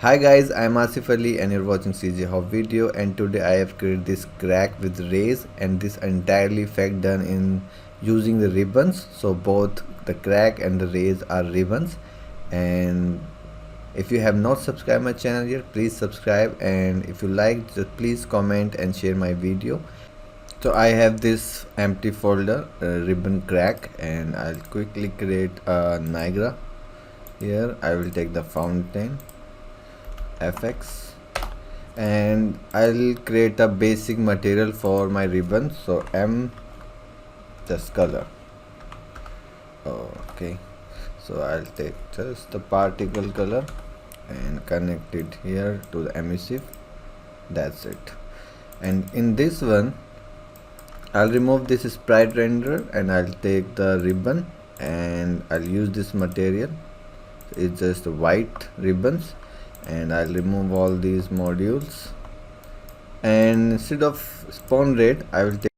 Hi guys, I'm Asif Ali and you're watching CGHOW video, and today I have created this crack with rays, and this entirely effect done in using the ribbons. So both the crack and the rays are ribbons. And if you have not subscribed my channel yet, please subscribe, and if you like, just please comment and share my video. So I have this empty folder, ribbon crack, and I'll quickly create a Niagara. Here I will take the fountain fx, and I'll create a basic material for my ribbon. So M just color. Okay, so I'll take just the particle color and connect it here to the emissive. That's it. And in this one I'll remove this sprite renderer, and I'll take the ribbon and I'll use this material. It's just white ribbons, and I'll remove all these modules, and instead of spawn rate I will take